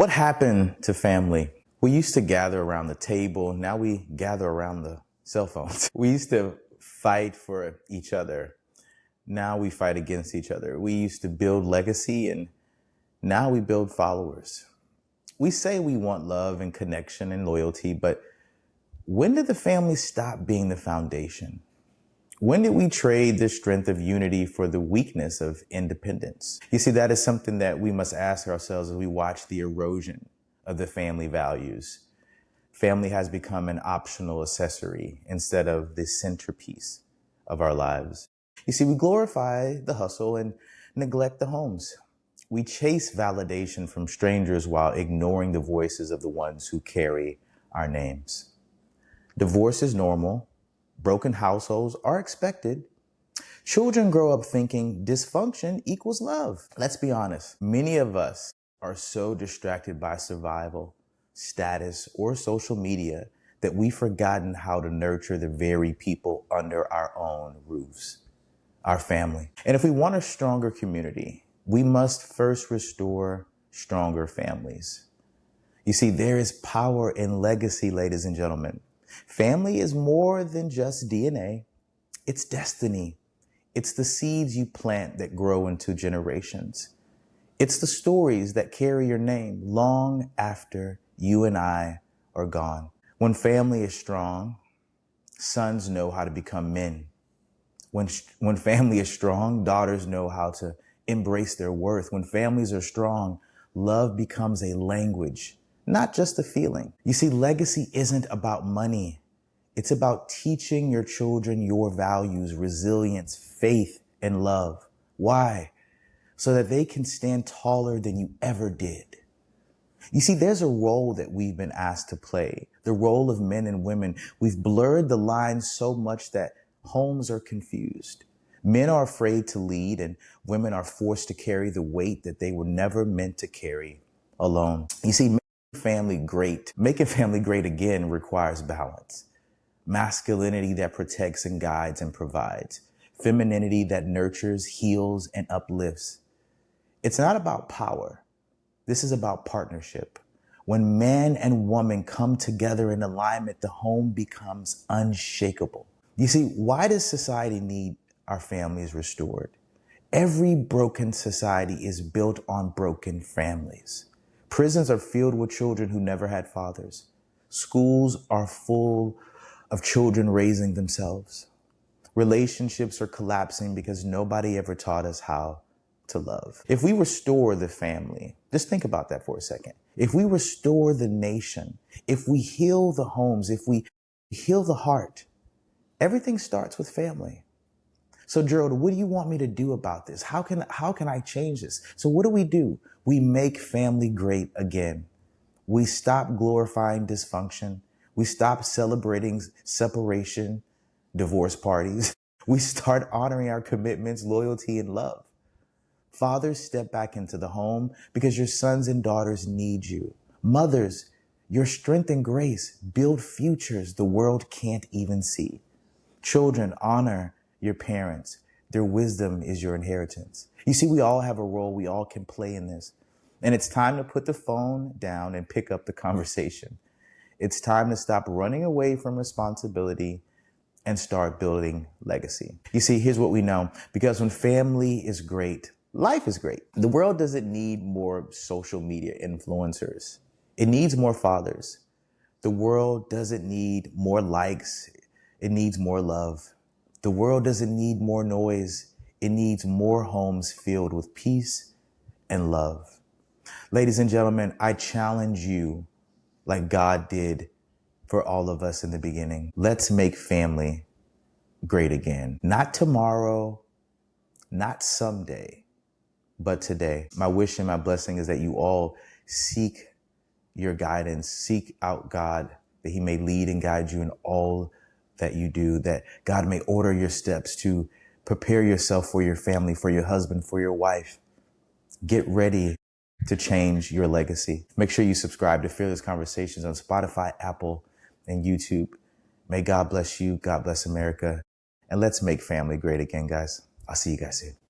What happened to family? We used to gather around the table. Now we gather around the cell phones. We used to fight for each other. Now we fight against each other. We used to build legacy, and now we build followers. We say we want love and connection and loyalty, but when did the family stop being the foundation? When did we trade the strength of unity for the weakness of independence? You see, that is something that we must ask ourselves as we watch the erosion of the family values. Family has become an optional accessory instead of the centerpiece of our lives. You see, we glorify the hustle and neglect the homes. We chase validation from strangers while ignoring the voices of the ones who carry our names. Divorce is normal. Broken households are expected. Children grow up thinking dysfunction equals love. Let's be honest. Many of us are so distracted by survival, status, or social media that we've forgotten how to nurture the very people under our own roofs, our family. And if we want a stronger community, we must first restore stronger families. You see, there is power in legacy, ladies and gentlemen. Family is more than just DNA. It's destiny. It's the seeds you plant that grow into generations. It's the stories that carry your name long after you and I are gone. When family is strong, sons know how to become men. When family is strong, daughters know how to embrace their worth. When families are strong, love becomes a language, not just a feeling. You see, legacy isn't about money. It's about teaching your children your values, resilience, faith, and love. Why? So that they can stand taller than you ever did. You see, there's a role that we've been asked to play, the role of men and women. We've blurred the lines so much that homes are confused. Men are afraid to lead, and women are forced to carry the weight that they were never meant to carry alone. You see, making family great again requires balance. Masculinity that protects and guides and provides. Femininity that nurtures, heals, and uplifts. It's not about power. This is about partnership. When man and woman come together in alignment, the home becomes unshakable. You see, why does society need our families restored? Every broken society is built on broken families. Prisons are filled with children who never had fathers. Schools are full of children raising themselves. Relationships are collapsing because nobody ever taught us how to love. If we restore the family, just think about that for a second. If we restore the nation, if we heal the homes, if we heal the heart, everything starts with family. So Gerald, what do you want me to do about this? How can I change this? So what do? We make family great again. We stop glorifying dysfunction. We stop celebrating separation, divorce parties. We start honoring our commitments, loyalty, and love. Fathers, step back into the home because your sons and daughters need you. Mothers, your strength and grace build futures the world can't even see. Children, honor your parents. Their wisdom is your inheritance. You see, we all have a role. We all can play in this. And it's time to put the phone down and pick up the conversation. It's time to stop running away from responsibility and start building legacy. You see, here's what we know. Because when family is great, life is great. The world doesn't need more social media influencers. It needs more fathers. The world doesn't need more likes. It needs more love. The world doesn't need more noise. It needs more homes filled with peace and love. Ladies and gentlemen, I challenge you like God did for all of us in the beginning. Let's make family great again. Not tomorrow, not someday, but today. My wish and my blessing is that you all seek your guidance, seek out God, that He may lead and guide you in all that you do, that God may order your steps to prepare yourself for your family, for your husband, for your wife. Get ready to change your legacy. Make sure you subscribe to Fearless Conversations on Spotify, Apple, and YouTube. May God bless you. God bless America. And let's make family great again, guys. I'll see you guys soon.